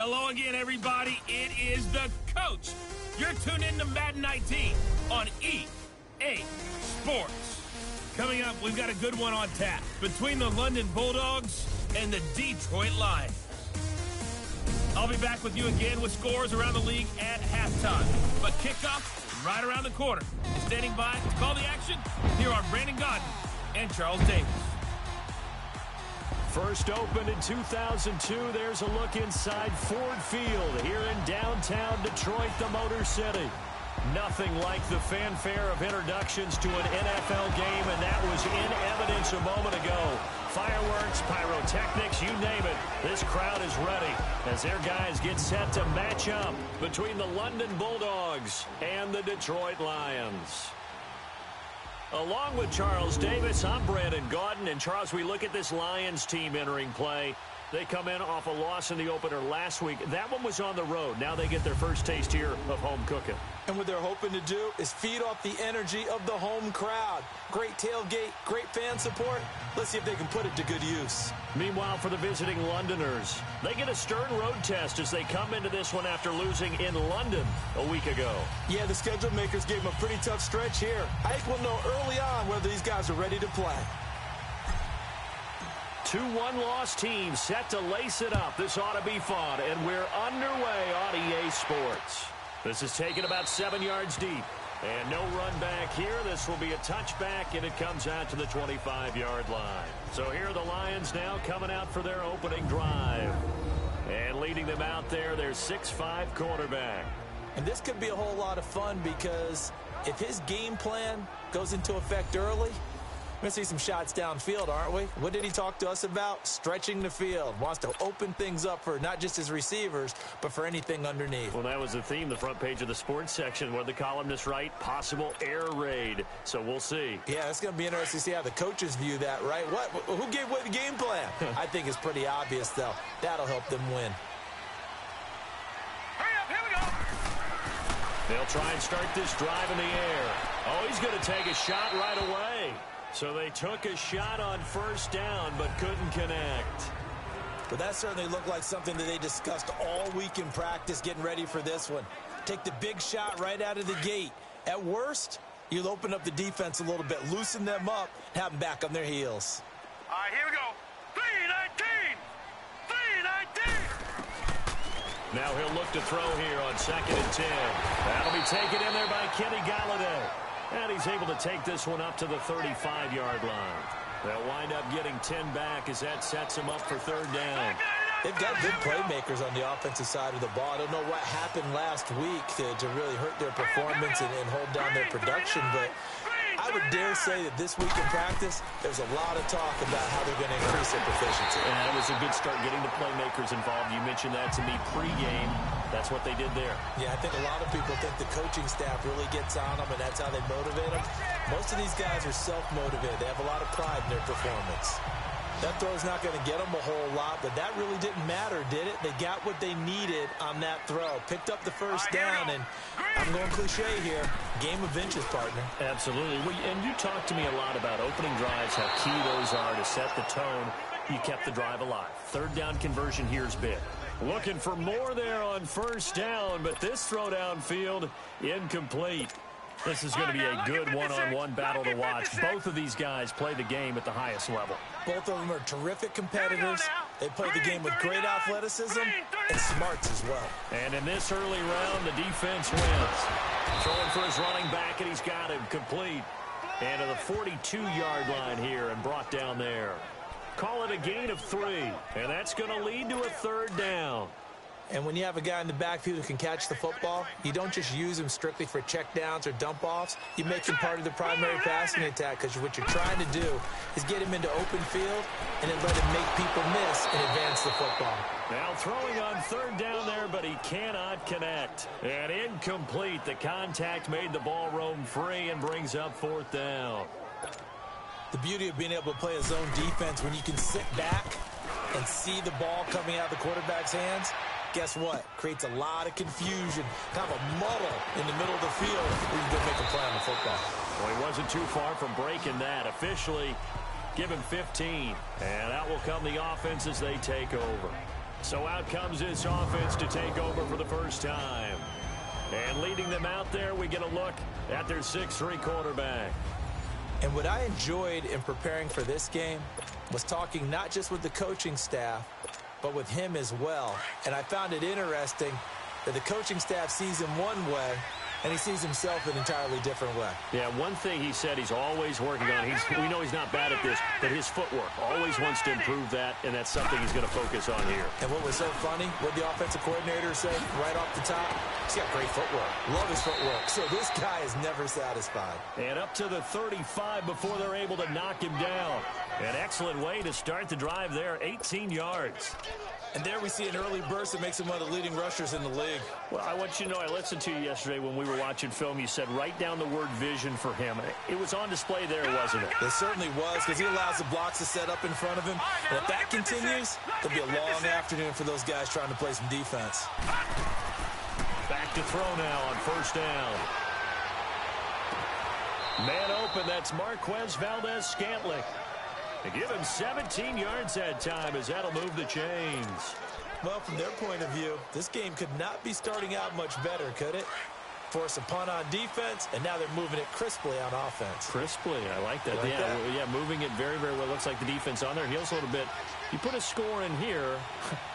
Hello again, everybody. It is the coach. You're tuned in to Madden 19 on EA Sports. Coming up, we've got a good one on tap between the London Bulldogs and the Detroit Lions. I'll be back with you again with scores around the league at halftime. But kickoff is right around the corner. And standing by to call the action, here are Brandon Godden and Charles Davis. First opened in 2002, there's a look inside Ford Field here in downtown Detroit, the Motor City. Nothing like the fanfare of introductions to an NFL game, and that was in evidence a moment ago. Fireworks, pyrotechnics, you name it. This crowd is ready as their guys get set to match up between the London Bulldogs and the Detroit Lions. Along with Charles Davis, I'm Brandon Godden. And Charles, we look at this Lions team entering play. They come in off a loss in the opener last week. That one was on the road. Now they get their first taste here of home cooking. And what they're hoping to do is feed off the energy of the home crowd. Great tailgate, great fan support. Let's see if they can put it to good use. Meanwhile, for the visiting Londoners, they get a stern road test as they come into this one after losing in London a week ago. Yeah, the schedule makers gave them a pretty tough stretch here. I think we'll know early on whether these guys are ready to play. 2 1-loss teams set to lace it up. This ought to be fun, and we're underway on EA Sports. This is taken about 7 yards deep, and no run back here. This will be a touchback, and it comes out to the 25-yard line. So here are the Lions now coming out for their opening drive. And leading them out there, their 6'5" quarterback. And this could be a whole lot of fun because if his game plan goes into effect early, we're going to see some shots downfield, aren't we? What did he talk to us about? Stretching the field. Wants to open things up for not just his receivers, but for anything underneath. Well, that was the theme, the front page of the sports section, where the columnists write, possible air raid. So we'll see. Yeah, it's going to be interesting to see how the coaches view that, right? Who gave what the game plan? I think it's pretty obvious, though. That'll help them win. Hurry up, here we go. They'll try and start this drive in the air. Oh, he's going to take a shot right away. So they took a shot on first down, but couldn't connect. But that certainly looked like something that they discussed all week in practice getting ready for this one. Take the big shot right out of the gate. At worst, you'll open up the defense a little bit, loosen them up, have them back on their heels. All right, here we go. 3-19. 3-19. Now he'll look to throw here on 2nd and 10. That'll be taken in there by Kenny Galladay. And he's able to take this one up to the 35-yard line. They'll wind up getting 10 back as that sets him up for 3rd down. They've got good playmakers on the offensive side of the ball. I don't know what happened last week to really hurt their performance and hold down their production, but I would dare say that this week in practice, there's a lot of talk about how they're going to increase their proficiency. And it was a good start getting the playmakers involved. You mentioned that to me pregame. That's what they did there. Yeah, I think a lot of people think the coaching staff really gets on them, and that's how they motivate them. Most of these guys are self-motivated. They have a lot of pride in their performance. That throw's not going to get them a whole lot, but that really didn't matter, did it? They got what they needed on that throw. Picked up the first down, and I'm going cliche here. Game of inches, partner. Absolutely. And you talked to me a lot about opening drives, how key those are to set the tone. You kept the drive alive. 3rd down conversion here's big. Looking for more there on first down, but this throw downfield incomplete. This is going to be a good one-on-one battle to watch. Both of these guys play the game at the highest level. Both of them are terrific competitors. They play the game with great athleticism and smarts as well. And in this early round, the defense wins. Throwing for his running back, and he's got him complete. And to the 42-yard line here and brought down there. Call it a gain of 3, and that's going to lead to a 3rd down. And when you have a guy in the backfield who can catch the football, you don't just use him strictly for checkdowns or dump-offs. You make him part of the primary passing attack because what you're trying to do is get him into open field and then let him make people miss and advance the football. Now throwing on 3rd down there, but he cannot connect. And incomplete. The contact made the ball roam free and brings up 4th down. The beauty of being able to play a zone defense when you can sit back and see the ball coming out of the quarterback's hands, guess what? Creates a lot of confusion, kind of a muddle in the middle of the field where you can make a play on the football. Well, he wasn't too far from breaking that. Officially, give him 15. And out will come the offense as they take over. So out comes this offense to take over for the first time. And leading them out there, we get a look at their 6'3" quarterback. And what I enjoyed in preparing for this game was talking not just with the coaching staff, but with him as well. And I found it interesting that the coaching staff sees him one way, and he sees himself an entirely different way. Yeah, one thing he said he's always working on, we know he's not bad at this, but his footwork, always wants to improve that, and that's something he's going to focus on here. And what was so funny, what the offensive coordinator said right off the top, he's got great footwork. Love his footwork. So this guy is never satisfied. And up to the 35 before they're able to knock him down. An excellent way to start the drive there, 18 yards. And there we see an early burst that makes him one of the leading rushers in the league. Well, I want you to know, I listened to you yesterday when we were watching film. You said write down the word vision for him. It was on display there, wasn't it? It certainly was, because he allows the blocks to set up in front of him. And if that continues, it'll be a long afternoon for those guys trying to play some defense. Back to throw now on first down. Man open, that's Marquez Valdez-Scantling. They give him 17 yards that time as that'll move the chains. Well, from their point of view, this game could not be starting out much better, could it? Force a punt on defense, and now they're moving it crisply on offense. Crisply, I like that. Yeah, moving it very, very well. Looks like the defense on their heels a little bit. You put a score in here,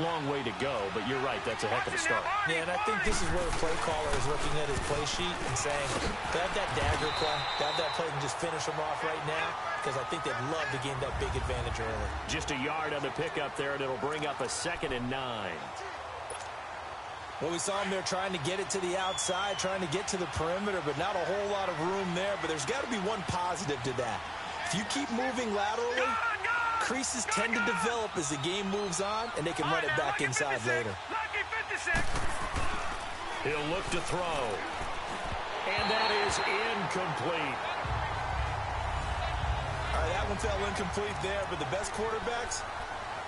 long way to go, but you're right, that's a heck of a start. Yeah, and I think this is where the play caller is looking at his play sheet and saying, have that dagger play, have that play and just finish them off right now, because I think they'd love to gain that big advantage early. Just a yard on the pickup there, and it'll bring up a 2nd and 9. Well, we saw him there trying to get it to the outside, trying to get to the perimeter, but not a whole lot of room there. But there's got to be one positive to that. If you keep moving laterally, creases tend to develop as the game moves on, and they can run it back inside later. He'll look to throw. And that is incomplete. All right, that one fell incomplete there, but the best quarterbacks,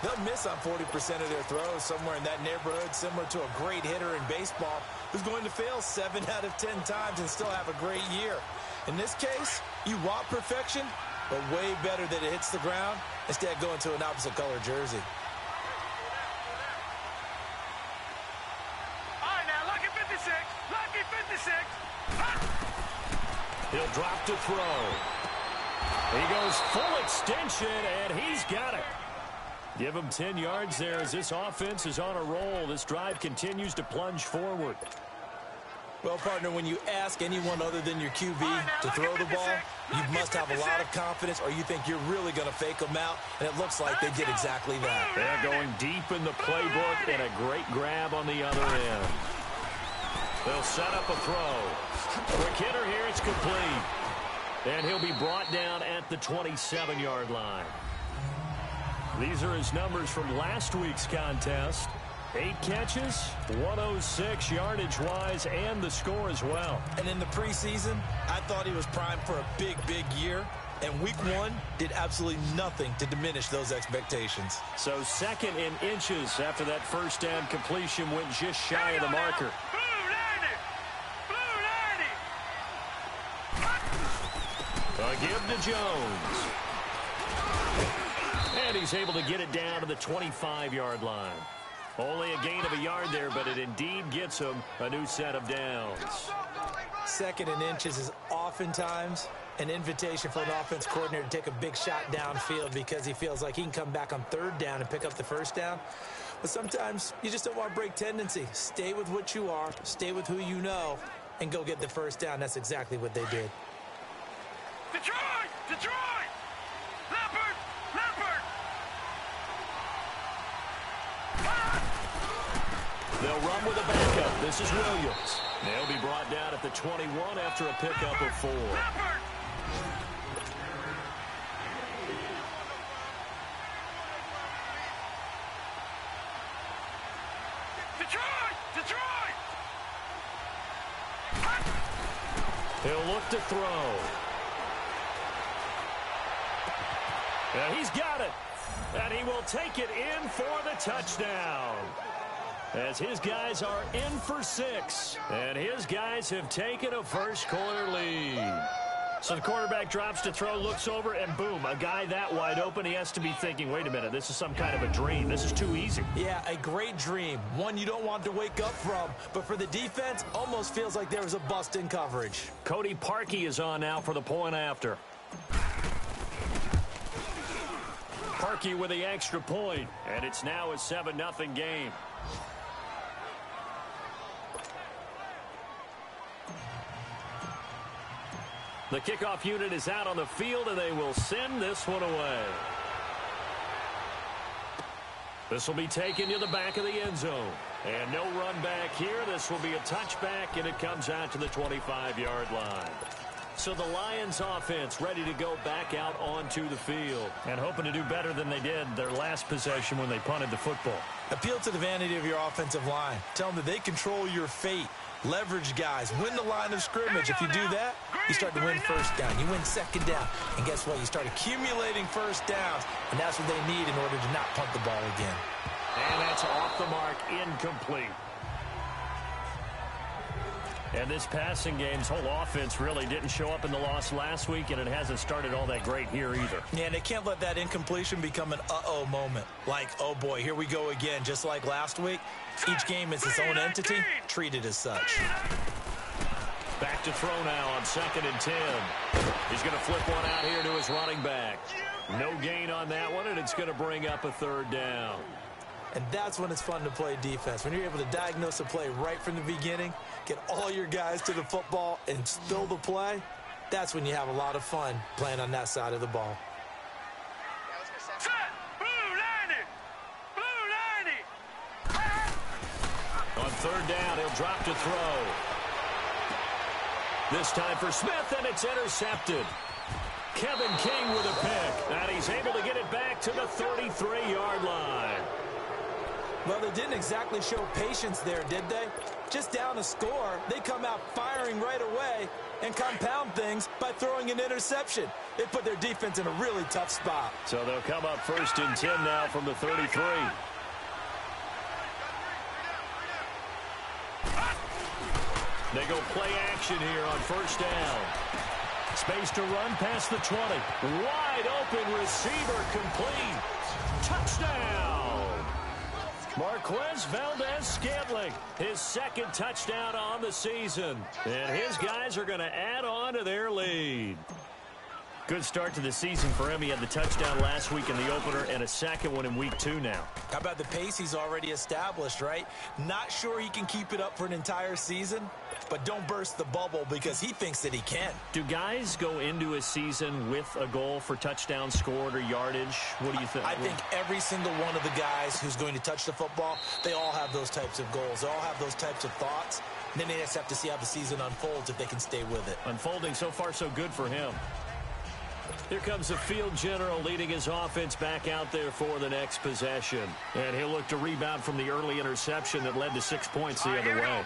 they'll miss on 40% of their throws, somewhere in that neighborhood, similar to a great hitter in baseball who's going to fail 7 out of 10 times and still have a great year. In this case, you want perfection, but way better that it hits the ground instead of going to an opposite color jersey. All right, now, lucky 56. Lucky 56. He'll drop to throw. He goes full extension, and he's got it. Give him 10 yards there as this offense is on a roll. This drive continues to plunge forward. Well, partner, when you ask anyone other than your QB to throw the ball, you must have a lot of confidence, or you think you're really going to fake them out, and it looks like they did exactly that. They're going deep in the playbook, and a great grab on the other end. They'll set up a throw. Quick hitter here, it's complete. And he'll be brought down at the 27-yard line. These are his numbers from last week's contest. 8 catches, 106 yardage-wise, and the score as well. And in the preseason, I thought he was primed for a big, big year. And week 1 did absolutely nothing to diminish those expectations. So 2nd in inches after that first down completion went just shy of the marker. Give to Jones. And he's able to get it down to the 25-yard line. Only a gain of a yard there, but it indeed gets him a new set of downs. 2nd in inches is oftentimes an invitation for an offense coordinator to take a big shot downfield because he feels like he can come back on 3rd down and pick up the 1st down. But sometimes you just don't want to break tendency. Stay with what you are, stay with who you know, and go get the 1st down. That's exactly what they did. Detroit! Detroit! Leopard! Leopard! They'll run with a backup. This is Williams. They'll be brought down at the 21 after a pickup of 4. Leopard! Detroit! Detroit! He'll look to throw. And he's got it. And he will take it in for the touchdown. As his guys are in for 6. And his guys have taken a first quarter lead. So the quarterback drops to throw, looks over, and boom, a guy that wide open. He has to be thinking, wait a minute, this is some kind of a dream. This is too easy. Yeah, a great dream. One you don't want to wake up from. But for the defense, almost feels like there was a bust in coverage. Cody Parkey is on now for the point after. Parkey with the extra point, and it's now a 7-0 game. The kickoff unit is out on the field, and they will send this one away. This will be taken to the back of the end zone. And no run back here. This will be a touchback, and it comes out to the 25-yard line. So the Lions offense ready to go back out onto the field and hoping to do better than they did their last possession when they punted the football. Appeal to the vanity of your offensive line. Tell them that they control your fate. Leverage guys. Win the line of scrimmage. If you do that, you start to win first down. You win second down. And guess what? You start accumulating first downs. And that's what they need in order to not punt the ball again. And that's off the mark, incomplete. And this passing game's whole offense really didn't show up in the loss last week, and it hasn't started all that great here either. Yeah, and they can't let that incompletion become an uh-oh moment. Like, oh boy, here we go again, just like last week. Each game is its own entity, treated as such. Back to throw now on 2nd and 10. He's going to flip one out here to his running back. No gain on that one, and it's going to bring up a 3rd down. And that's when it's fun to play defense. When you're able to diagnose a play right from the beginning, get all your guys to the football and spill the play, that's when you have a lot of fun playing on that side of the ball. Set! Blue 90! Blue 90! On 3rd down, he'll drop to throw. This time for Smith, and it's intercepted. Kevin King with a pick, and he's able to get it back to the 33-yard line. Well, they didn't exactly show patience there, did they? Just down a score, they come out firing right away and compound things by throwing an interception. They put their defense in a really tough spot. So they'll come up 1st and 10 now from the 33. They go play action here on 1st down. Space to run past the 20. Wide open receiver complete. Touchdown. Marquez Valdez-Scantling, his 2nd touchdown on the season. And his guys are going to add on to their lead. Good start to the season for him. He had the touchdown last week in the opener and a 2nd one in week 2 now. How about the pace he's already established, right? Not sure he can keep it up for an entire season, but don't burst the bubble because he thinks that he can. Do guys go into a season with a goal for touchdowns scored or yardage? What do you think? I think every single one of the guys who's going to touch the football, they all have those types of goals. They all have those types of thoughts. And then they just have to see how the season unfolds if they can stay with it. Unfolding so far so good for him. Here comes the field general leading his offense back out there for the next possession. And he'll look to rebound from the early interception that led to 6 points the other way.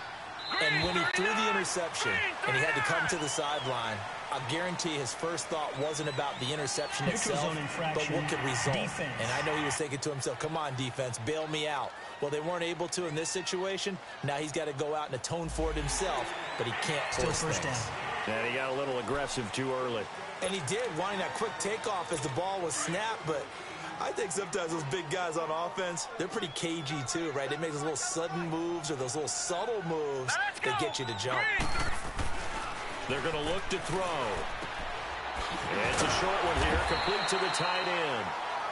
And when he threw the interception and he had to come to the sideline, I guarantee his first thought wasn't about the interception itself, but what could result. Defense. And I know he was thinking to himself, come on, defense, bail me out. Well, they weren't able to in this situation. Now he's got to go out and atone for it himself, but he can't force things. And he got a little aggressive too early. And he did, wanting that quick takeoff as the ball was snapped, but I think sometimes those big guys on offense, they're pretty cagey too, right? They make those little sudden moves or those little subtle moves that get you to jump. They're going to look to throw. It's a short one here, complete to the tight end.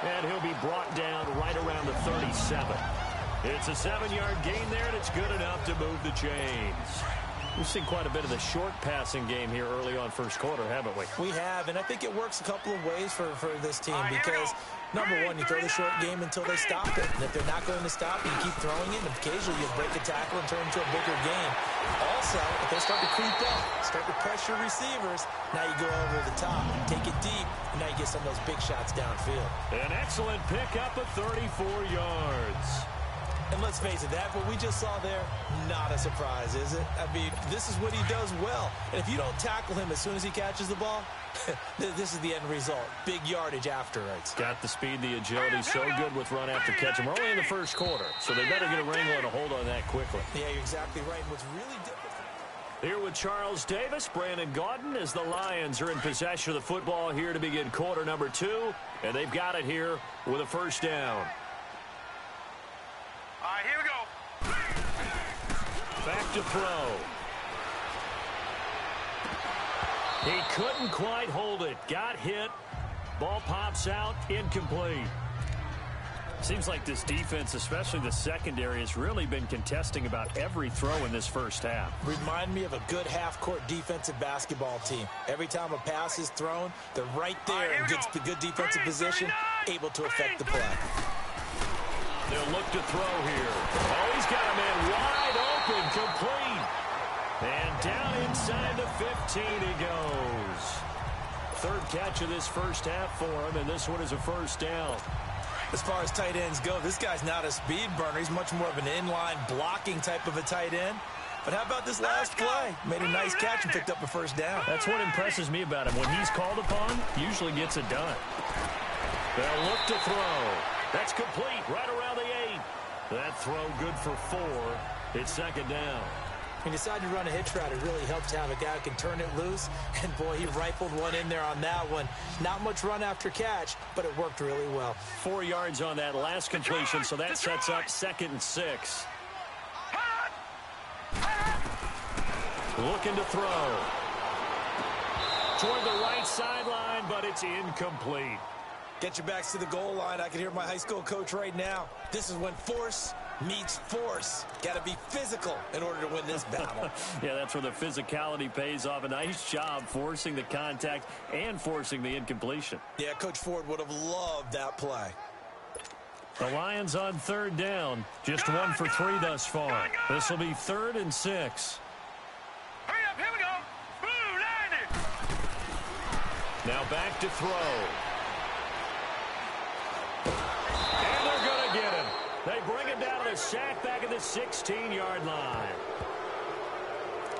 And he'll be brought down right around the 37. It's a 7-yard gain there, and it's good enough to move the chains. We've seen quite a bit of the short passing game here early on 1st quarter, haven't we? We have, and I think it works a couple of ways for this team because, number one, you throw the short game until they stop it. And if they're not going to stop it, you keep throwing it, and occasionally you break a tackle and turn it into a bigger game. Also, if they start to creep up, start to pressure receivers, now you go over the top, take it deep, and now you get some of those big shots downfield. An excellent pickup of 34 yards. And let's face it, that what we just saw there, not a surprise, is it? I mean, this is what he does well. And if you don't tackle him as soon as he catches the ball, this is the end result. Big yardage afterwards. Got the speed, the agility, so good with run after catch. We're only in the 1st quarter, so they better get a wrangle and a hold on that quickly. Yeah, you're exactly right. And what's really different... Here with Charles Davis, Brandon Gaudin, as the Lions are in possession of the football here to begin quarter number 2. And they've got it here with a first down. All right, here we go. Back to throw. He couldn't quite hold it. Got hit. Ball pops out. Incomplete. Seems like this defense, especially the secondary, has really been contesting about every throw in this first half. Remind me of a good half-court defensive basketball team. Every time a pass is thrown, they're right there and gets the good defensive position, able to affect the play. They'll look to throw here. Oh, he's got a man wide open, complete. And down inside the 15 he goes. Third catch of this first half for him, and this one is a first down. As far as tight ends go, this guy's not a speed burner. He's much more of an inline blocking type of a tight end. But how about this last play? Made a nice catch and picked up a first down. That's what impresses me about him. When he's called upon, usually gets it done. They'll look to throw. That's complete right around the 8. That throw good for 4. It's second down. He decided to run a hitch route. It really helps to have a guy who can turn it loose. And, boy, he rifled one in there on that one. Not much run after catch, but it worked really well. 4 yards on that last completion, so that sets up 2nd and 6. Looking to throw. Toward the right sideline, but it's incomplete. Get your backs to the goal line. I can hear my high school coach right now. This is when force meets force. Got to be physical in order to win this battle. Yeah, that's where the physicality pays off. A nice job forcing the contact and forcing the incompletion. Yeah, Coach Ford would have loved that play. The Lions on third down. Just 1 for 3 thus far. This will be 3rd and 6. Hurry up, here we go. Blue 90. Now back to throw. And they're going to get him. They bring him down to the sack back at the 16-yard line.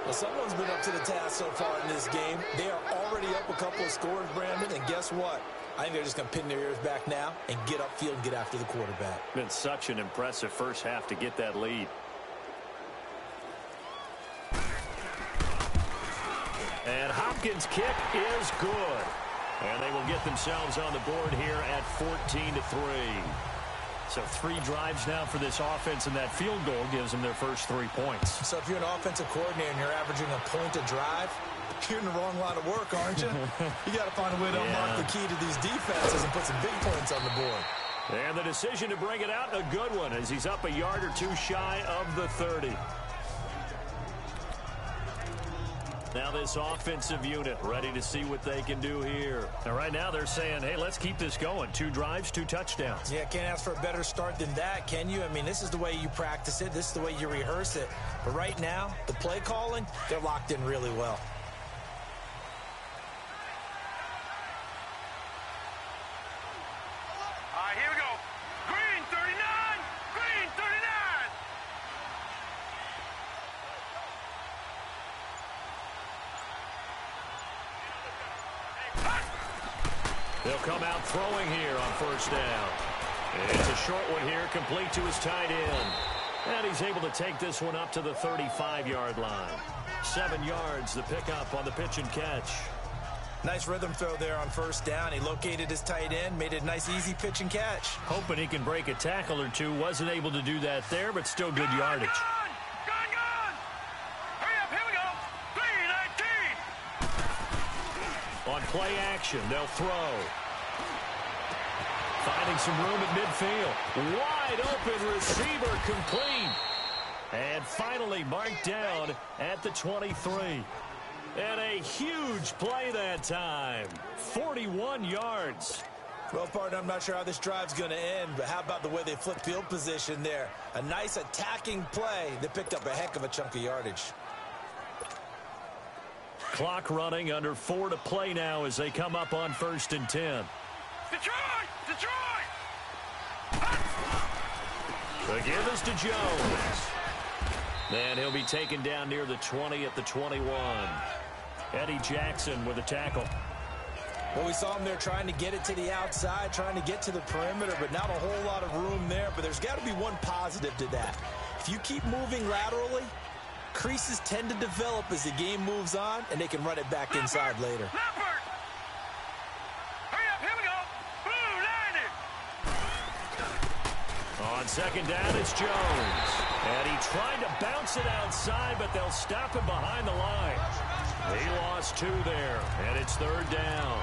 Well, someone's been up to the task so far in this game. They are already up a couple of scores, Brandon, and guess what? I think they're just going to pin their ears back now and get upfield and get after the quarterback. Been such an impressive first half to get that lead. And Hopkins' kick is good. And they will get themselves on the board here at 14-3. So 3 drives now for this offense, and that field goal gives them their first 3 points. So if you're an offensive coordinator and you're averaging a point a drive, you're in the wrong line of work, aren't you? You got to find a way to unlock the key to these defenses and put some big points on the board. And the decision to bring it out, a good one, as he's up a yard or 2 shy of the 30. Now this offensive unit ready to see what they can do here. And right now they're saying, hey, let's keep this going. 2 drives, 2 touchdowns. Yeah, can't ask for a better start than that, can you? I mean, this is the way you practice it. This is the way you rehearse it. But right now, the play calling, they're locked in really well. All right, here we go. Green 39. Green 39. They'll come out throwing here on first down. It's a short one here, complete to his tight end. And he's able to take this one up to the 35-yard line. 7 yards, the pickup on the pitch and catch. Nice rhythm throw there on first down. He located his tight end, made it a nice, easy pitch and catch. Hoping he can break a tackle or 2. Wasn't able to do that there, but still good yardage. Gone. Hurry up, here we go. 3-19. On play action, they'll throw. Finding some room at midfield. Wide open receiver, complete. And finally marked down at the 23. And a huge play that time. 41 yards. Well, partner, I'm not sure how this drive's going to end, but how about the way they flipped field position there? A nice attacking play that picked up a heck of a chunk of yardage. Clock running, under 4 to play now as they come up on 1st and 10. Detroit! The give is to Jones. And he'll be taken down near the 20 at the 21. Eddie Jackson with a tackle. Well, we saw him there trying to get it to the outside, trying to get to the perimeter, but not a whole lot of room there. But there's got to be one positive to that. If you keep moving laterally, creases tend to develop as the game moves on, and they can run it back inside later. Leopard! Hurry up, here we go! Blue, landed! On second down, it's Jones. And he tried to bounce it outside, but they'll stop him behind the line. He lost 2 there, and it's third down.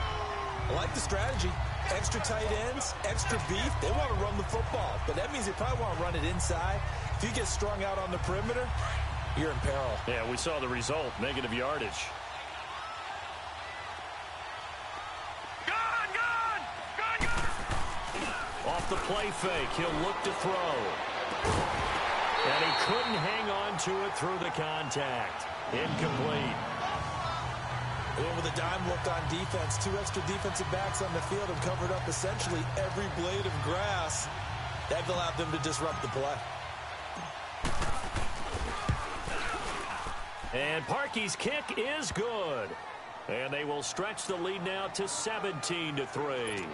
I like the strategy. Extra tight ends, extra beef. They want to run the football, but that means they probably want to run it inside. If you get strung out on the perimeter, you're in peril. Yeah, we saw the result, negative yardage. Gun! Off the play fake, he'll look to throw. And he couldn't hang on to it through the contact. Incomplete. And with a dime look on defense, 2 extra defensive backs on the field have covered up essentially every blade of grass. That allowed them to disrupt the play. And Parkey's kick is good. And they will stretch the lead now to 17-3.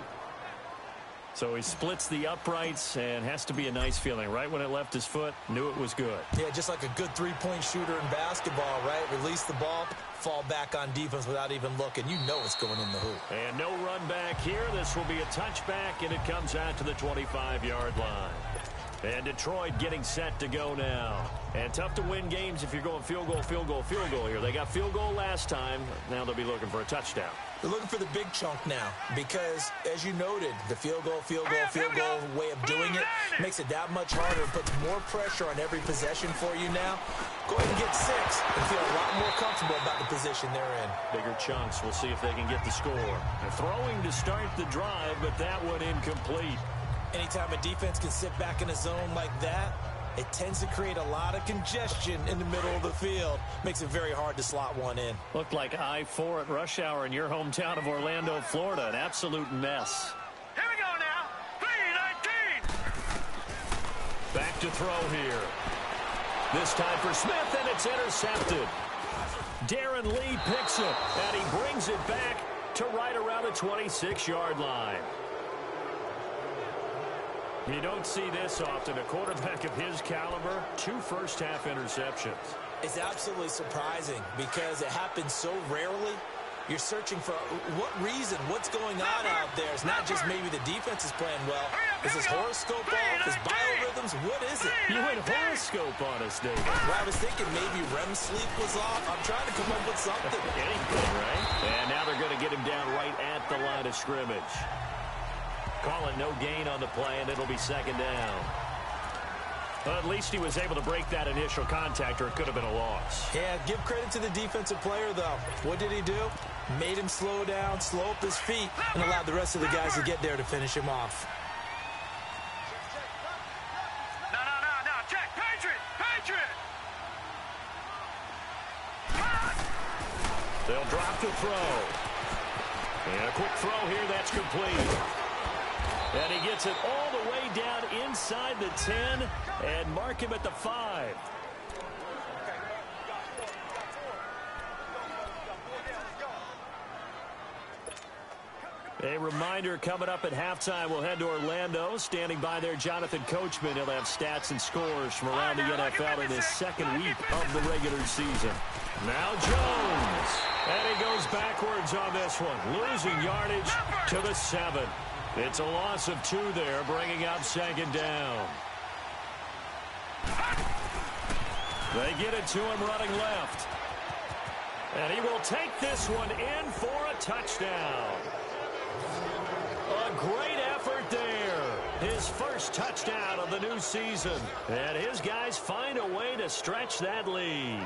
So he splits the uprights, and has to be a nice feeling. Right when it left his foot, knew it was good. Yeah, just like a good three-point shooter in basketball, right? Release the ball, fall back on defense without even looking. You know it's going in the hoop. And no run back here. This will be a touchback, and it comes out to the 25-yard line. And Detroit getting set to go now. And tough to win games if you're going field goal, field goal, field goal here. They got field goal last time. Now they'll be looking for a touchdown. They're looking for the big chunk now because, as you noted, the field goal way of doing it makes it that much harder and puts more pressure on every possession for you now. Go ahead and get 6 and feel a lot more comfortable about the position they're in. Bigger chunks. We'll see if they can get the score. They're throwing to start the drive, but that one incomplete. Anytime a defense can sit back in a zone like that, it tends to create a lot of congestion in the middle of the field. Makes it very hard to slot one in. Looked like I-4 at rush hour in your hometown of Orlando, Florida. An absolute mess. Here we go now! 3-19! Back to throw here. This time for Smith, and it's intercepted. Darren Lee picks it, and he brings it back to right around the 26-yard line. You don't see this often. A quarterback of his caliber, 2 first-half interceptions. It's absolutely surprising because it happens so rarely. You're searching for what reason, what's going on out there. It's not just maybe the defense is playing well. Is his horoscope off? His biorhythms? What is it? You went horoscope on us, David. Well, I was thinking maybe REM sleep was off. I'm trying to come up with something. Anything, right? And now they're going to get him down right at the line of scrimmage. Call it no gain on the play, and it'll be second down. Well, at least he was able to break that initial contact, or it could have been a loss. Yeah, give credit to the defensive player, though. What did he do? Made him slow down, slow up his feet, and allowed the rest of the guys to get there to finish him off. No, check! Patriot! They'll drop the throw. And a quick throw here, that's complete. And he gets it all the way down inside the 10 and mark him at the 5. A reminder coming up at halftime. We'll head to Orlando. Standing by there, Jonathan Coachman. He'll have stats and scores from around the NFL in his second week of the regular season. Now Jones. And he goes backwards on this one. Losing yardage to the 7. It's a loss of 2 there, bringing up second down. They get it to him running left. And he will take this one in for a touchdown. A great effort there. His first touchdown of the new season. And his guys find a way to stretch that lead.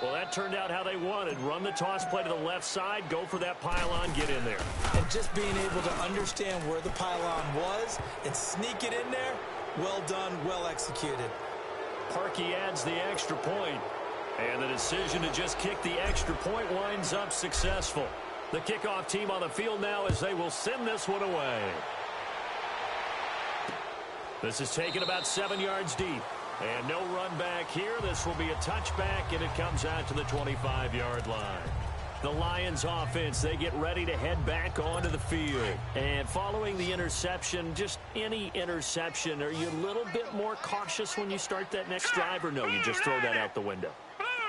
Well, that turned out how they wanted. Run the toss play to the left side, go for that pylon, get in there. And just being able to understand where the pylon was and sneak it in there, well done, well executed. Parkey adds the extra point. And the decision to just kick the extra point winds up successful. The kickoff team on the field now as they will send this one away. This is taken about 7 yards deep. And no run back here. This will be a touchback, and it comes out to the 25-yard line. The Lions offense, they get ready to head back onto the field. And following the interception, just any interception, are you a little bit more cautious when you start that next drive, or no, you just throw that out the window?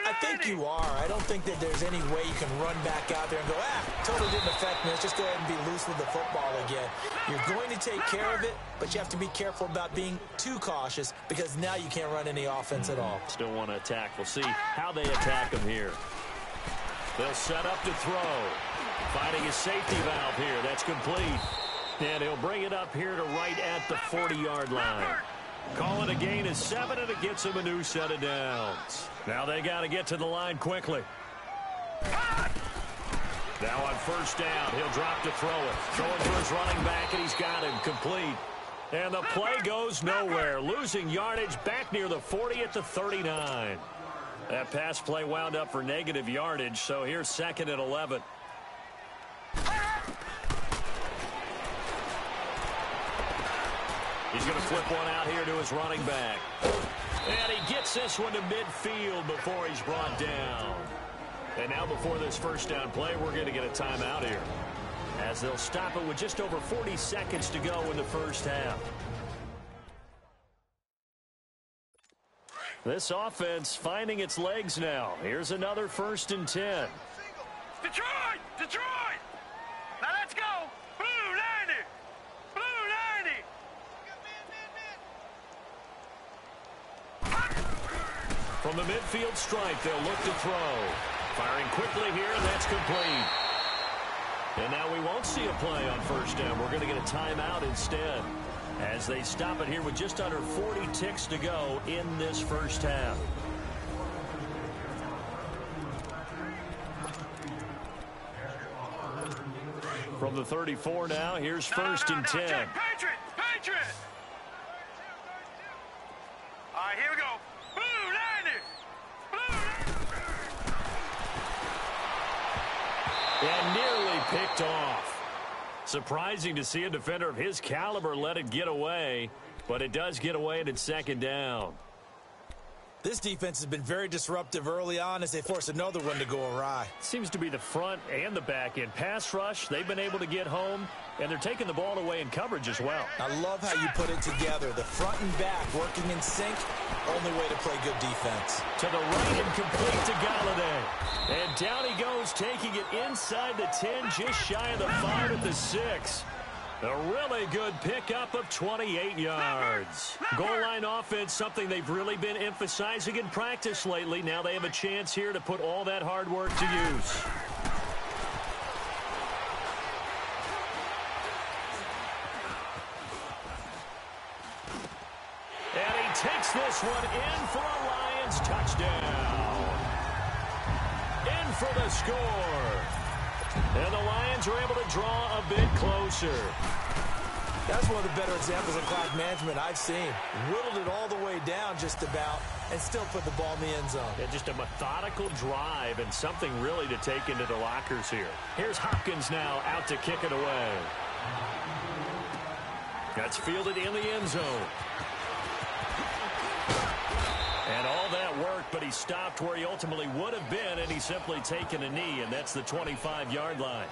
I think you are. I don't think that there's any way you can run back out there and go, totally didn't affect me. Let's just go ahead and be loose with the football again. You're going to take care of it, but you have to be careful about being too cautious because now you can't run any offense at all. Still want to attack. We'll see how they attack him here. They'll set up to throw. Finding his safety valve here. That's complete. And he'll bring it up here to right at the 40-yard line. Call it a gain of 7, and it gets him a new set of downs. Now they got to get to the line quickly. Now on first down, he'll drop to throw it. Going for his running back, and he's got him complete. And the play goes nowhere. Losing yardage back near the 40 at the 39. That pass play wound up for negative yardage, so here's 2nd and 11. He's going to flip one out here to his running back. And he gets this one to midfield before he's brought down. And now before this first down play, we're going to get a timeout here, as they'll stop it with just over 40 seconds to go in the first half. This offense finding its legs now. Here's another 1st and 10. Detroit! Detroit! Now let's go! Blue 90! Blue 90! From the midfield stripe, they'll look to throw. Firing quickly here, and that's complete. And now we won't see a play on first down. We're going to get a timeout instead, as they stop it here with just under 40 ticks to go in this first half. From the 34 now, here's 1st and 10. Patriot! Patriot! All right, here we go. Blue 90! Blue 90! And nearly picked off. Surprising to see a defender of his caliber let it get away, but it does get away, and it's 2nd down. This defense has been very disruptive early on as they force another one to go awry. Seems to be the front and the back end. Pass rush, they've been able to get home, and they're taking the ball away in coverage as well. I love how you put it together. The front and back working in sync, only way to play good defense. To the right and complete to Galladay. And down he goes, taking it inside the 10, just shy of the 5 at the 6. A really good pickup of 28 yards. Goal line offense, something they've really been emphasizing in practice lately. Now they have a chance here to put all that hard work to use. And he takes this one in for a Lions touchdown. In for the score. And the Lions are able to draw a bit closer. That's one of the better examples of clock management I've seen. Whittled it all the way down just about and still put the ball in the end zone. Yeah, just a methodical drive and something really to take into the lockers here. Here's Hopkins now out to kick it away. That's fielded in the end zone. And all that worked, but he stopped where he ultimately would have been, and he's simply taken a knee, and that's the 25-yard line.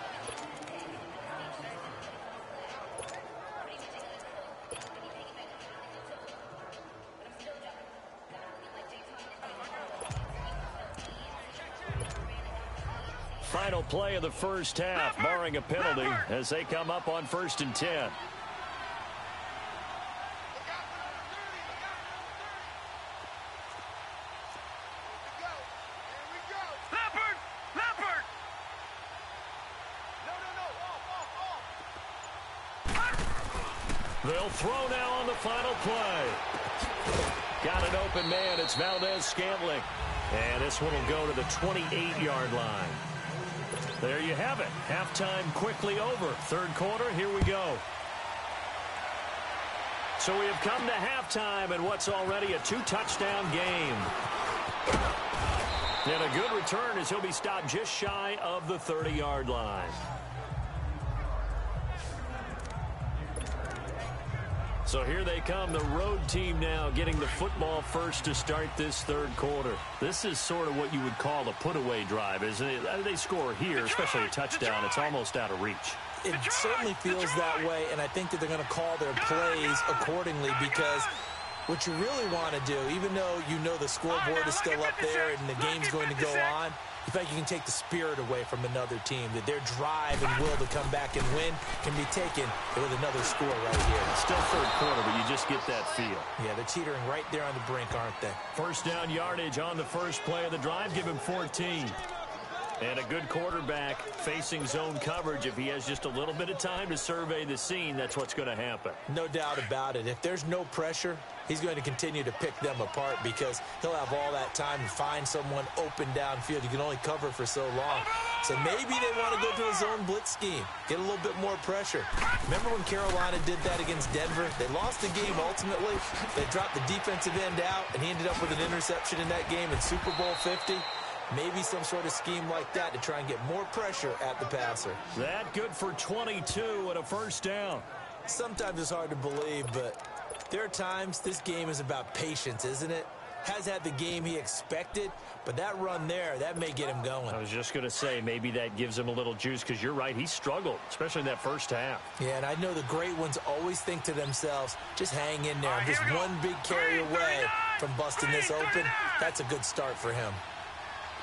Final play of the first half, barring a penalty, as they come up on 1st and 10. They'll throw now on the final play. Got an open man. It's Valdez-Scantling. And this one will go to the 28-yard line. There you have it. Halftime quickly over. Third quarter, here we go. So we have come to halftime in what's already a 2-touchdown game. And a good return as he'll be stopped just shy of the 30-yard line. So here they come, the road team now getting the football first to start this third quarter. This is sort of what you would call a put-away drive, isn't it? They score here, especially a touchdown. It's almost out of reach. It certainly feels that way, and I think that they're going to call their plays accordingly because what you really want to do, even though you know the scoreboard is still up there and the game's going to go on, you feel like you can take the spirit away from another team, that their drive and will to come back and win can be taken with another score right here. Still third quarter, but you just get that feel. Yeah, they're teetering right there on the brink, aren't they? First down yardage on the first play of the drive. Give him 14. And a good quarterback facing zone coverage. If he has just a little bit of time to survey the scene, that's what's going to happen. No doubt about it. If there's no pressure, he's going to continue to pick them apart because he'll have all that time to find someone open downfield. You can only cover for so long. So maybe they want to go to a zone blitz scheme, get a little bit more pressure. Remember when Carolina did that against Denver? They lost the game ultimately. They dropped the defensive end out, and he ended up with an interception in that game in Super Bowl 50. Maybe some sort of scheme like that to try and get more pressure at the passer. That good for 22 and a first down. Sometimes it's hard to believe, but there are times this game is about patience, isn't it? Has had the game he expected, but that run there, that may get him going. I was just going to say, maybe that gives him a little juice because you're right, he struggled, especially in that first half. Yeah, and I know the great ones always think to themselves, just hang in there. I'm just one big carry away from busting this open. That's a good start for him.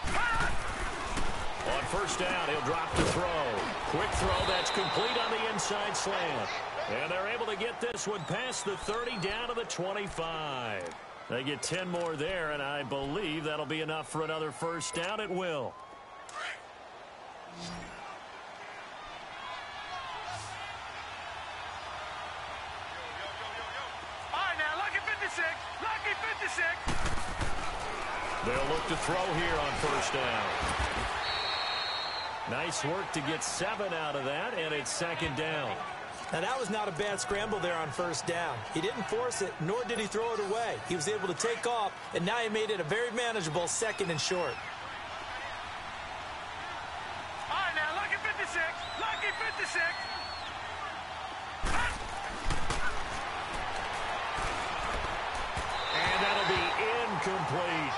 On first down, he'll drop to throw. Quick throw that's complete on the inside slant. And they're able to get this one past the 30 down to the 25. They get 10 more there, and I believe that'll be enough for another first down. It will. All right, now, lucky 56. Lucky 56. They'll look to throw here on first down. Nice work to get 7 out of that, and it's second down. Now, that was not a bad scramble there on first down. He didn't force it, nor did he throw it away. He was able to take off, and now he made it a very manageable second and short. All right, now, lucky 56. Lucky 56. And that'll be incomplete.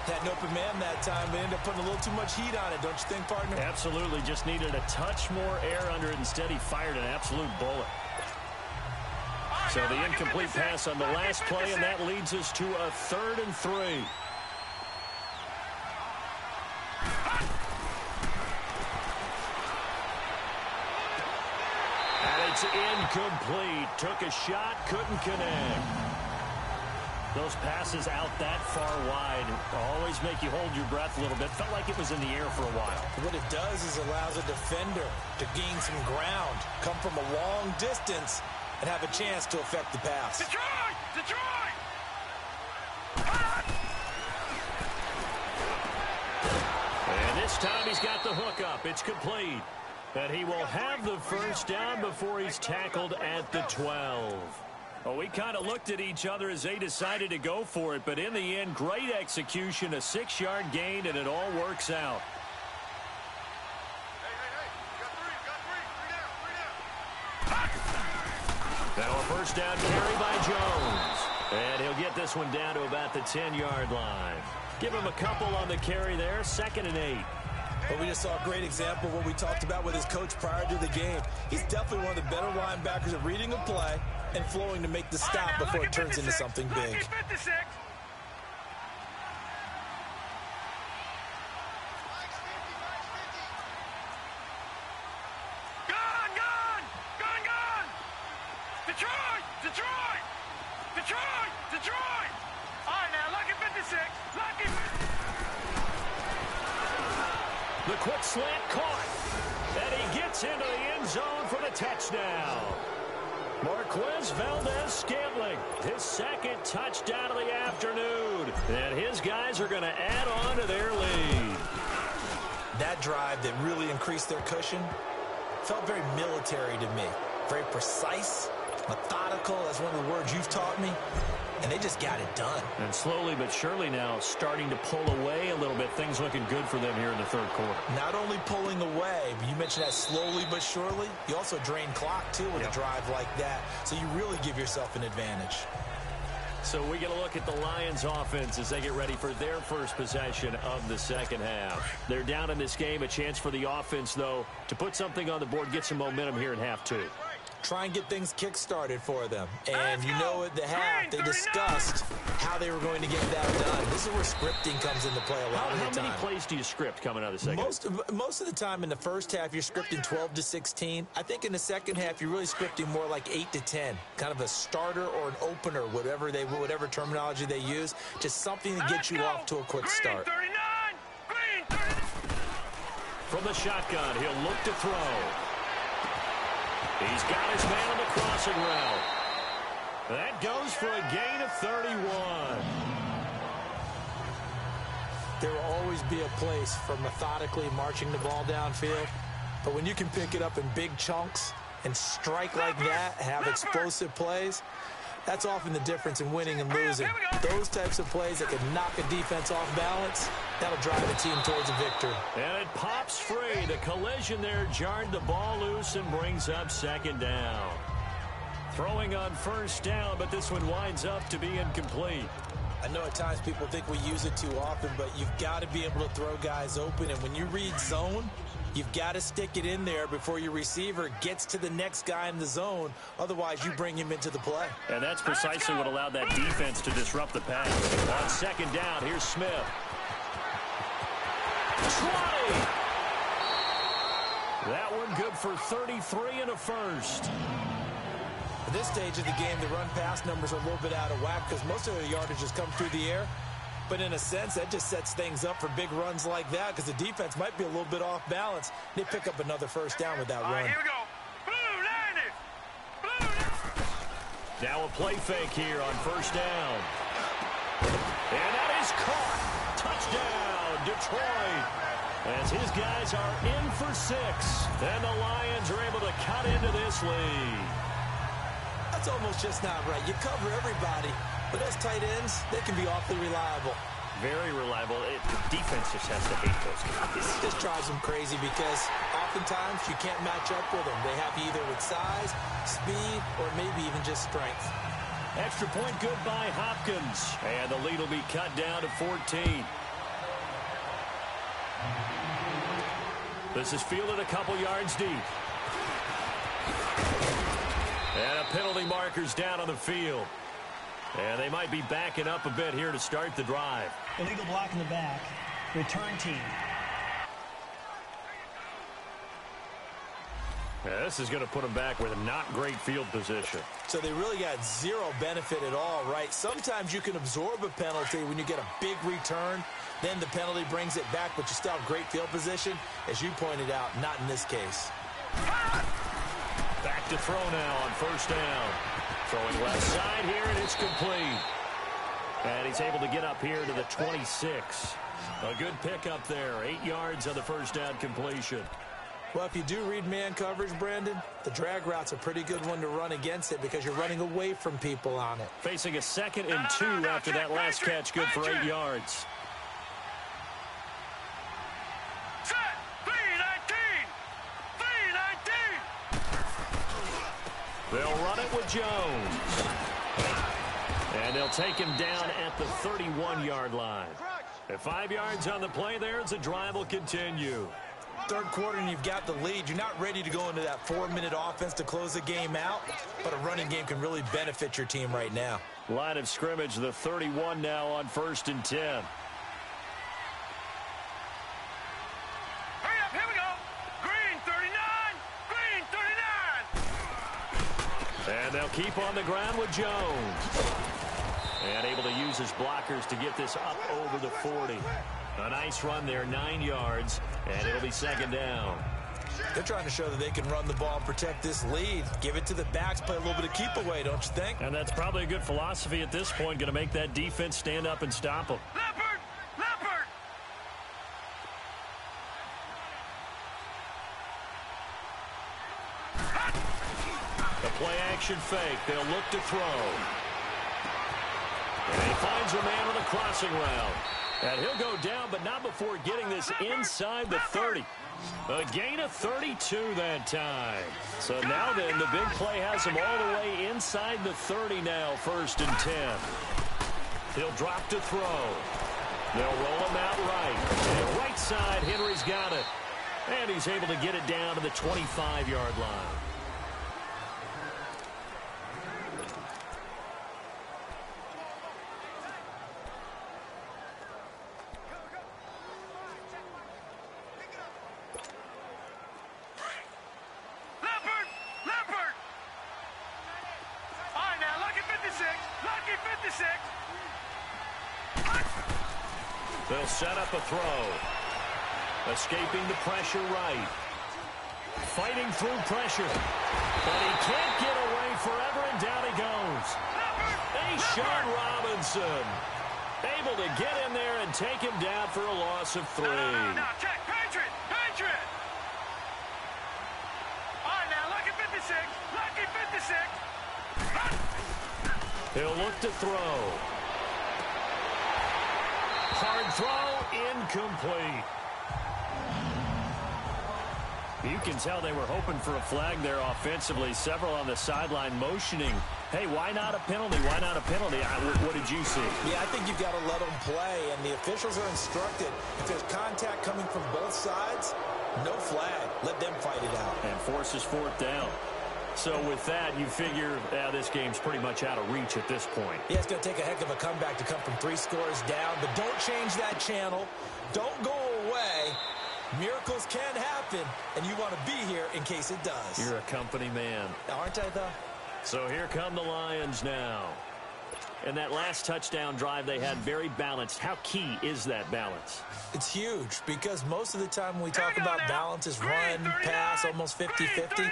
Had an open man that time, but ended up putting a little too much heat on it, don't you think, partner? Absolutely. Just needed a touch more air under it. Instead, he fired an absolute bullet. So the incomplete pass on the last play, and that leads us to a 3rd and 3. And it's incomplete. Took a shot, couldn't connect. Those passes out that far wide always make you hold your breath a little bit. Felt like it was in the air for a while. What it does is allows a defender to gain some ground, come from a long distance, and have a chance to affect the pass. Detroit! Detroit! And this time he's got the hook up. It's complete. And he will have the first down before he's tackled at the 12. Well, we kind of looked at each other as they decided to go for it, but in the end, great execution, a 6-yard gain, and it all works out. Now a first down carry by Jones. And he'll get this one down to about the 10-yard line. Give him a couple on the carry there, 2nd and 8. But we just saw a great example of what we talked about with his coach prior to the game. He's definitely one of the better linebackers at reading a play and flowing to make the stop before it turns into something big. Lucky 56. Gone, gone! Gone, gone! Detroit! Detroit! Detroit! Detroit! All right, now, lucky 56. Lucky 56. The quick slant caught. And he gets into the end zone for the touchdown. Marquez Valdez-Scantling, his 2nd touchdown of the afternoon. And his guys are going to add on to their lead. That drive that really increased their cushion felt very military to me. Very precise, methodical, that's one of the words you've taught me. and they just got it done. And slowly but surely now starting to pull away a little bit. Things looking good for them here in the third quarter. Not only pulling away, but you mentioned that slowly but surely. You also drain clock, too, with a drive like that. So you really give yourself an advantage. So we get a look at the Lions offense as they get ready for their first possession of the second half. They're down in this game. A chance for the offense, though, to put something on the board, get some momentum here in half two. Try and get things kick-started for them. And you know at the half, they discussed how they were going to get that done. This is where scripting comes into play a lot of the time. How many plays do you script coming out of the second half? Most of the time in the first half, you're scripting 12 to 16. I think in the second half, you're really scripting more like 8 to 10. Kind of a starter or an opener, whatever terminology they use. Just something to get you off to a quick start. Green 39! From the shotgun, he'll look to throw. He's got his man on the crossing route. That goes for a gain of 31. There will always be a place for methodically marching the ball downfield. But when you can pick it up in big chunks and strike like that, have explosive plays, that's often the difference in winning and losing. Those types of plays that can knock a defense off balance, that'll drive a team towards a victory. And it pops free. The collision there jarred the ball loose and brings up second down. Throwing on first down, but this one winds up to be incomplete. I know at times people think we use it too often, but you've got to be able to throw guys open. And when you read zone, you've got to stick it in there before your receiver gets to the next guy in the zone. Otherwise, you bring him into the play. And that's precisely what allowed that defense to disrupt the pass. On second down, here's Smith. 20! That one good for 33 and a first. At this stage of the game, the run-pass numbers are a little bit out of whack because most of their yardage has come through the air. But in a sense, that just sets things up for big runs like that because the defense might be a little bit off balance. They pick up another first down with that run. All right, here we go. Blue 90. Now a play fake here on first down. And that is caught. Touchdown, Detroit. As his guys are in for 6. And the Lions are able to cut into this lead. That's almost just not right. You cover everybody. But as tight ends, they can be awfully reliable. Very reliable. The defense just has to hate those guys. This drives them crazy because oftentimes you can't match up with them. They have you either with size, speed, or maybe even just strength. Extra point good by Hopkins. And the lead will be cut down to 14. This is fielded a couple yards deep. And a penalty marker's down on the field. And they might be backing up a bit here to start the drive. Illegal block in the back. Return team. Yeah, this is going to put them back with a not great field position. So they really got zero benefit at all, right? Sometimes you can absorb a penalty when you get a big return. Then the penalty brings it back, but you still have great field position. As you pointed out, not in this case. Back to throw now on first down. Throwing left side here, and it's complete. And he's able to get up here to the 26. A good pickup there. 8 yards on the first down completion. Well, if you do read man coverage, Brandon, the drag route's a pretty good one to run against it because you're running away from people on it. Facing a 2nd and 2 after that last catch, good for 8 yards. Set. 319. 319. They'll run it with Jones. And they'll take him down at the 31-yard line. At 5 yards on the play there, the drive will continue. Third quarter and you've got the lead. You're not ready to go into that 4-minute offense to close the game out, but a running game can really benefit your team right now. Line of scrimmage, the 31 now on 1st and 10. Hurry up, here we go. Green 39. Green 39. And they'll keep on the ground with Jones. And able to use his blockers to get this up over the 40. A nice run there, 9 yards, and it'll be 2nd down. They're trying to show that they can run the ball and protect this lead. Give it to the backs, play a little bit of keep away, don't you think? And that's probably a good philosophy at this point, going to make that defense stand up and stop them. Leopard. Leopard. The play action fake. They'll look to throw. And he finds a man on the crossing route. And he'll go down, but not before getting this inside the 30. A gain of 32 that time. So now then, the big play has him all the way inside the 30 now, 1st and 10. He'll drop to throw. They'll roll him out right. And right side, Henry's got it. And he's able to get it down to the 25-yard line. They'll set up a throw. Escaping the pressure right. Fighting through pressure. But he can't get away forever, and down he goes. Sean Robinson able to get in there and take him down for a loss of 3. No, check. Patriot. All right, now, lucky 56. Lucky 56. He'll look to throw. Hard throw, incomplete. You can tell they were hoping for a flag there offensively. Several on the sideline motioning, hey, why not a penalty? Why not a penalty? What did you see? Yeah, I think you've got to let them play, and the officials are instructed. If there's contact coming from both sides, no flag. Let them fight it out. And forces 4th down. So with that, you figure this game's pretty much out of reach at this point. Yeah, it's going to take a heck of a comeback to come from 3 scores down, but don't change that channel. Don't go away. Miracles can happen, and you want to be here in case it does. You're a company man. Aren't I, though? So here come the Lions now. And that last touchdown drive they had very balanced. How key is that balance? It's huge because most of the time when we talk about balance is run, pass, almost 50-50.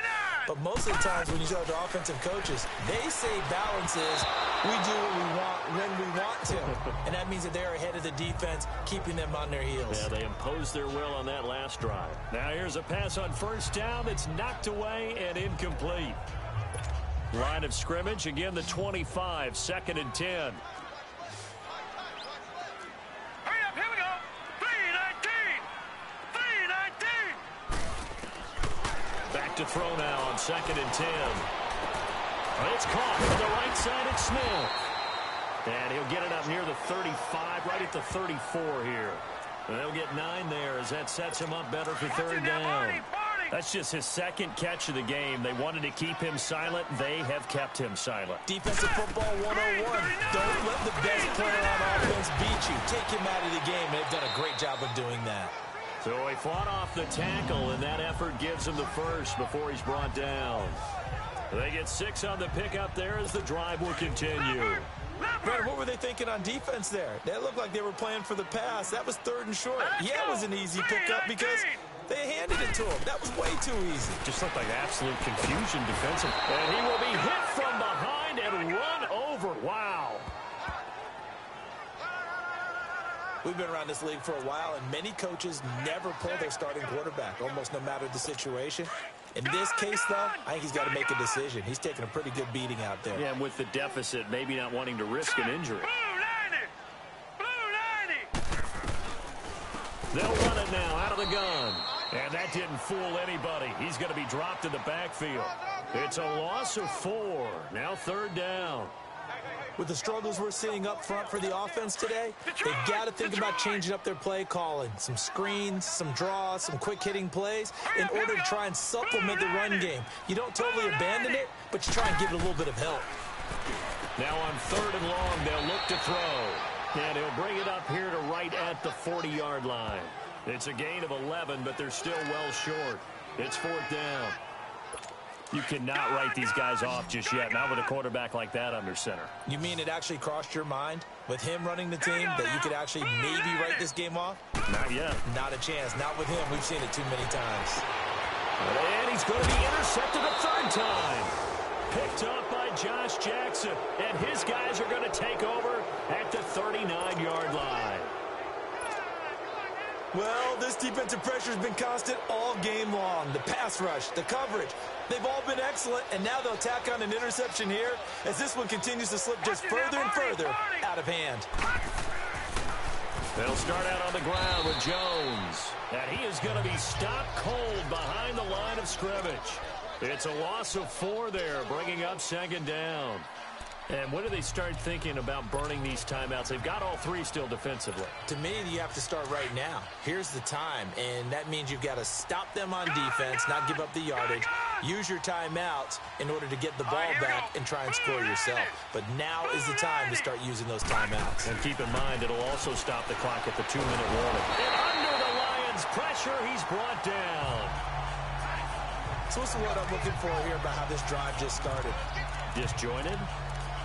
But most of the times when you talk to offensive coaches, they say balance is we do what we want when we want to. And that means that they're ahead of the defense, keeping them on their heels. Yeah, they imposed their will on that last drive. Now here's a pass on 1st down. It's knocked away and incomplete. Line of scrimmage, again the 25, 2nd and 10. Hurry up, here we go. 3-19. Back to throw now on 2nd and 10. It's caught to the right side. It's Smith. And he'll get it up near the 35, right at the 34 here. And they'll get 9 there as that sets him up better for 3rd down. That's just his 2nd catch of the game. They wanted to keep him silent. They have kept him silent. Defensive football 101. Don't let the best player on offense beat you. Take him out of the game. They've done a great job of doing that. So he fought off the tackle, and that effort gives him the first before he's brought down. They get 6 on the pickup there as the drive will continue. Brad, what were they thinking on defense there? That looked like they were playing for the pass. That was 3rd and short. Yeah, it was an easy pickup because they handed it to him. That was way too easy. Just looked like absolute confusion defensively. And he will be hit from behind and run over. Wow. We've been around this league for a while, and many coaches never pull their starting quarterback, almost no matter the situation. In this case, though, I think he's got to make a decision. He's taking a pretty good beating out there. Yeah, and with the deficit, maybe not wanting to risk an injury. They'll run it now out of the gun. And that didn't fool anybody. He's going to be dropped in the backfield. It's a loss of 4. Now 3rd down. With the struggles we're seeing up front for the offense today, they've got to think about changing up their play calling. Some screens, some draws, some quick-hitting plays in order to try and supplement the run game. You don't totally abandon it, but you try and give it a little bit of help. Now on 3rd and long, they'll look to throw. And he'll bring it up here to right at the 40-yard line. It's a gain of 11, but they're still well short. It's 4th down. You cannot write these guys off just yet, not with a quarterback like that under center. You mean it actually crossed your mind with him running the team that you could actually maybe write this game off? Not yet. Not a chance. Not with him. We've seen it too many times. And he's going to be intercepted a 3rd time. Picked up by Josh Jackson, and his guys are going to take over at the 39-yard line. Well, this defensive pressure has been constant all game long. The pass rush, the coverage, they've all been excellent, and now they'll tack on an interception here as this one continues to slip just further and further out of hand. They'll start out on the ground with Jones, and he is going to be stopped cold behind the line of scrimmage. It's a loss of 4 there, bringing up second down. And when do they start thinking about burning these timeouts? They've got all 3 still defensively. To me, you have to start right now. Here's the time, and that means you've got to stop them on defense, not give up the yardage, use your timeouts in order to get the ball back and try and score yourself. But now is the time to start using those timeouts. And keep in mind, it'll also stop the clock at the 2-minute warning. And under the Lions' pressure, he's brought down. So what's the word I'm looking for here about how this drive just started? Disjointed?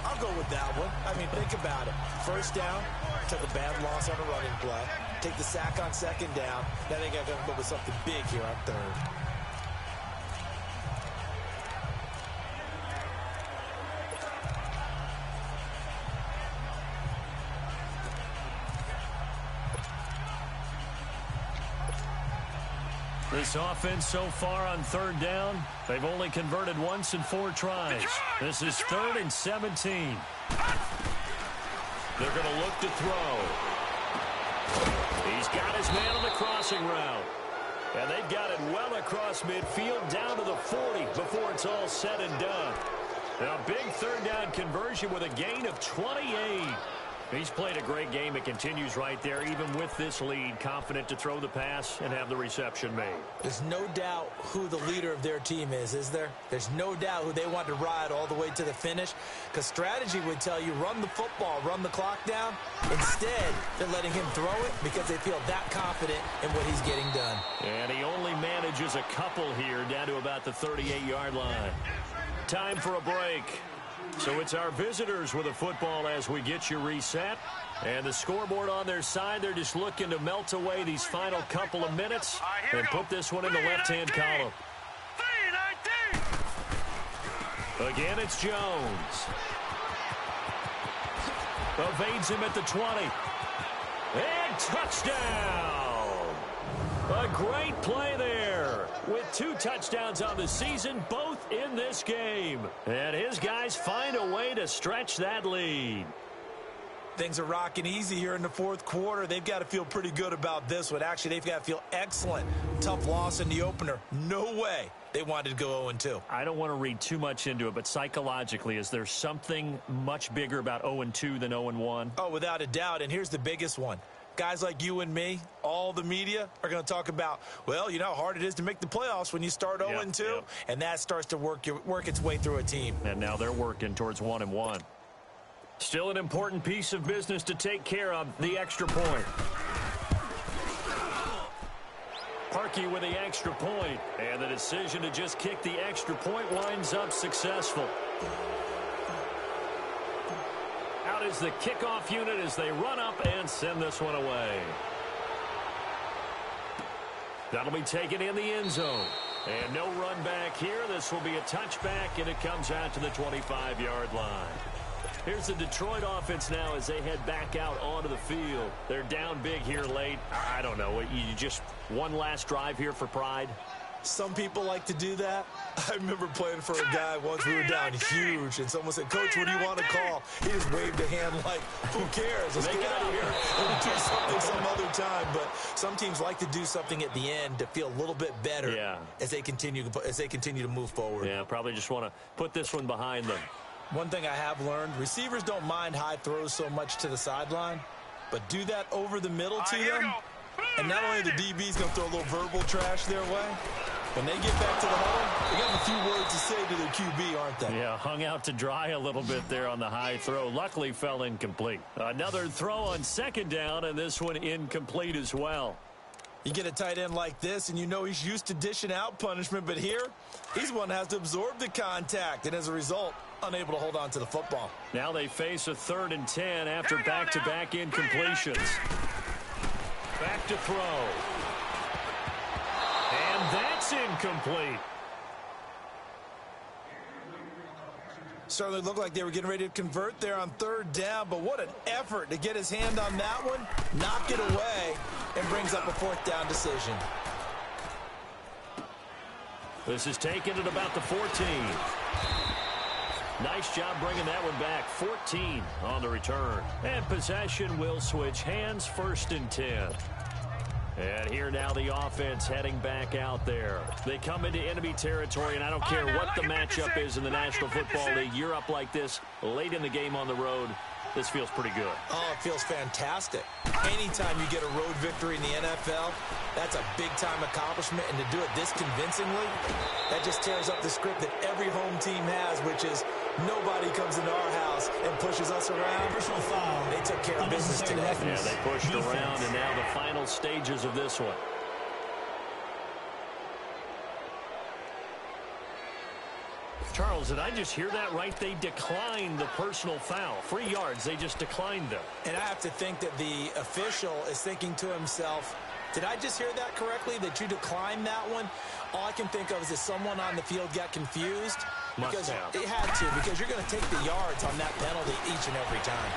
I'll go with that one. I mean, think about it. First down, took a bad loss on a running play. Take the sack on second down. Now they got to come up with something big here on third. This offense so far on third down, they've only converted once in 4 tries. This is 3rd and 17. They're going to look to throw. He's got his man on the crossing route. And they've got it well across midfield down to the 40 before it's all said and done. Now, big third down conversion with a gain of 28. He's played a great game. It continues right there, even with this lead, confident to throw the pass and have the reception made. There's no doubt who the leader of their team is there? There's no doubt who they want to ride all the way to the finish, because strategy would tell you run the football, run the clock down. Instead, they're letting him throw it because they feel that confident in what he's getting done. And he only manages a couple here down to about the 38-yard line. Time for a break. So it's our visitors with a football as we get you reset. And the scoreboard on their side, they're just looking to melt away these final couple of minutes and put this one in the left-hand column. Again, it's Jones. Evades him at the 20. And touchdown! A great play there with 2 touchdowns on the season, both in this game. And his guys find a way to stretch that lead. Things are rocking easy here in the 4th quarter. They've got to feel pretty good about this one. Actually, they've got to feel excellent. Tough loss in the opener. No way they wanted to go 0-2. I don't want to read too much into it, but psychologically, is there something much bigger about 0-2 than 0-1? Oh, without a doubt, and here's the biggest one. Guys like you and me, all the media, are going to talk about, well, you know how hard it is to make the playoffs when you start 0-2, and that starts to work its way through a team. And now they're working towards 1-1. Still an important piece of business to take care of, the extra point. Parkey with the extra point, and the decision to just kick the extra point winds up successful. Out is the kickoff unit as they run up and send this one away. That'll be taken in the end zone. And no run back here. This will be a touchback, and it comes out to the 25-yard line. Here's the Detroit offense now as they head back out onto the field. They're down big here late. I don't know. You just one last drive here for pride? Some people like to do that. I remember playing for a guy once. We were down huge, and someone said, Coach, what do you want to call? He just waved a hand like, who cares? Let's get out of here and do something some other time. But some teams like to do something at the end to feel a little bit better as they continue to move forward. Yeah, probably just want to put this one behind them. One thing I have learned, receivers don't mind high throws so much to the sideline, but do that over the middle to them, and not only the DB's going to throw a little verbal trash their way, when they get back to the huddle, they got a few words to say to their QB, aren't they? Yeah, hung out to dry a little bit there on the high throw. Luckily fell incomplete. Another throw on second down, and this one incomplete as well. You get a tight end like this, and you know he's used to dishing out punishment, but here, he's one that has to absorb the contact, and as a result, unable to hold on to the football. Now they face a 3rd and 10 after back-to-back incompletions. Back to throw. And that's incomplete. Certainly looked like they were getting ready to convert there on third down, but what an effort to get his hand on that one, knock it away, and brings up a fourth down decision. This is taken at about the 14. Nice job bringing that one back. 14 on the return. And possession will switch hands, 1st and 10. And here now the offense heading back out there. They come into enemy territory, and I don't care what the matchup is in the National Football League. You're up like this late in the game on the road. This feels pretty good. Oh, it feels fantastic. Anytime you get a road victory in the NFL, that's a big-time accomplishment. And to do it this convincingly, that just tears up the script that every home team has, which is nobody comes into our house and pushes us around. Personal foul. They took care of business today. Yeah, they pushed around, and now the final stages of this one. Charles, did I just hear that right? They declined the personal foul. 3 yards, they just declined them. And I have to think that the official is thinking to himself, did I just hear that correctly, that you declined that one? All I can think of is that someone on the field got confused. Because it had to, because you're going to take the yards on that penalty each and every time.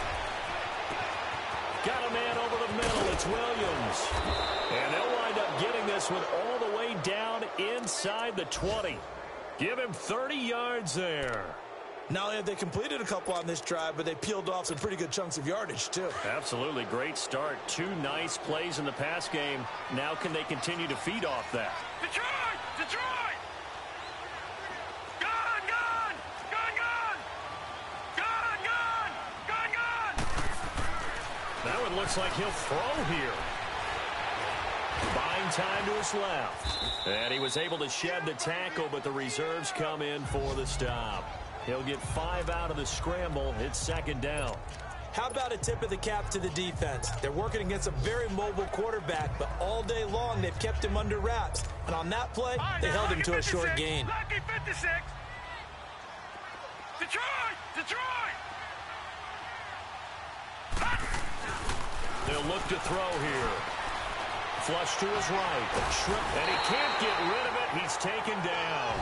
Got a man over the middle. It's Williams. And they'll wind up getting this one all the way down inside the 20. Give him 30 yards there. Not only have they completed a couple on this drive, but they peeled off some pretty good chunks of yardage, too. Absolutely. Great start. 2 nice plays in the pass game. Now can they continue to feed off that? Detroit! Detroit! Gun! Gun! Gun! Gun! Gun! Gun! Gun! Gun! That one looks like he'll throw here. Buying time to his left. And he was able to shed the tackle, but the reserves come in for the stop. He'll get 5 out of the scramble. It's 2nd down. How about a tip of the cap to the defense? They're working against a very mobile quarterback, but all day long they've kept him under wraps. And on that play, they held him to a short gain. Lucky 56. Detroit! Detroit! They'll look to throw here. Flush to his right. And he can't get rid of it. He's taken down.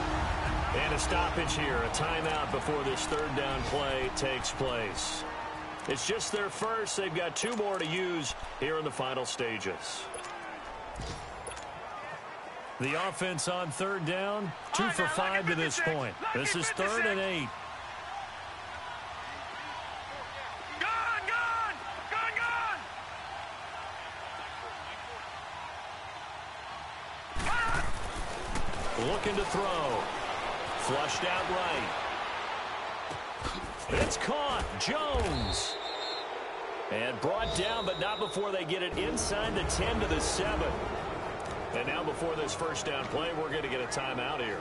And a stoppage here. A timeout before this 3rd down play takes place. It's just their first. They've got 2 more to use here in the final stages. The offense on 3rd down. 2 for 5 to this point. This is 3rd and 8. Looking to throw. Flushed out right. It's caught. Jones. And brought down, but not before they get it inside the 10 to the 7. And now before this 1st down play, we're going to get a timeout here.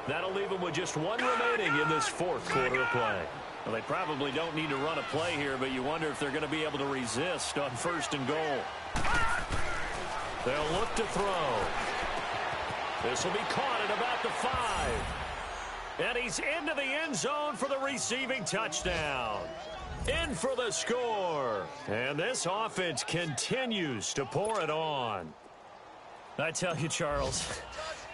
That'll leave them with just 1 remaining in this 4th quarter of play. Well, they probably don't need to run a play here, but you wonder if they're going to be able to resist on 1st and goal. They'll look to throw. This will be caught at about the 5. And he's into the end zone for the receiving touchdown. In for the score. And this offense continues to pour it on. I tell you, Charles,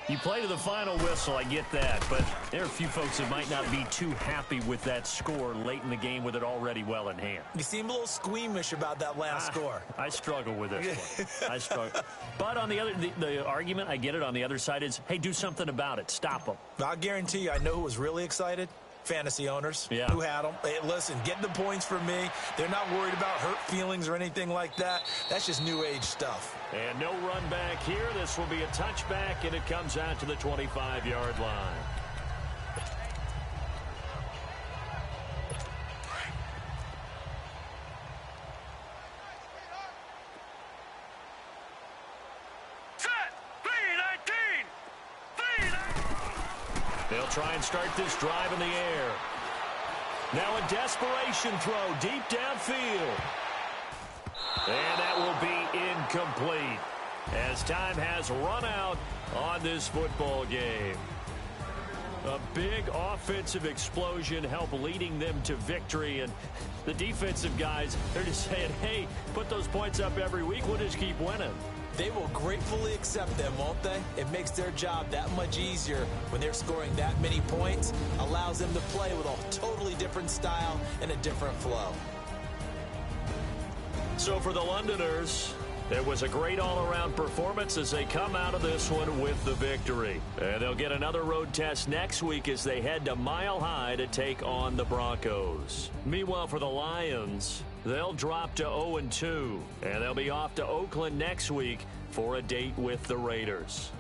you play to the final whistle, I get that. But there are a few folks that might not be too happy with that score late in the game with it already well in hand. You seem a little squeamish about that last score. I struggle with this one. I struggle. But on the argument, I get it, on the other side is, hey, do something about it. Stop them. I'll guarantee you, I know who was really excited. Fantasy owners who had them. Hey, listen, get the points for me. They're not worried about hurt feelings or anything like that. That's just new age stuff. And no run back here. This will be a touchback, and it comes out to the 25-yard line. They'll try and start this drive in the air. Now a desperation throw deep downfield. And that will be incomplete as time has run out on this football game. A big offensive explosion helped leading them to victory, and the defensive guys, they're just saying, hey, put those points up every week, we'll just keep winning. They will gratefully accept them, won't they? It makes their job that much easier when they're scoring that many points, allows them to play with a totally different style and a different flow. So for the Londoners, it was a great all-around performance as they come out of this one with the victory. And they'll get another road test next week as they head to Mile High to take on the Broncos. Meanwhile, for the Lions, they'll drop to 0-2, and they'll be off to Oakland next week for a date with the Raiders.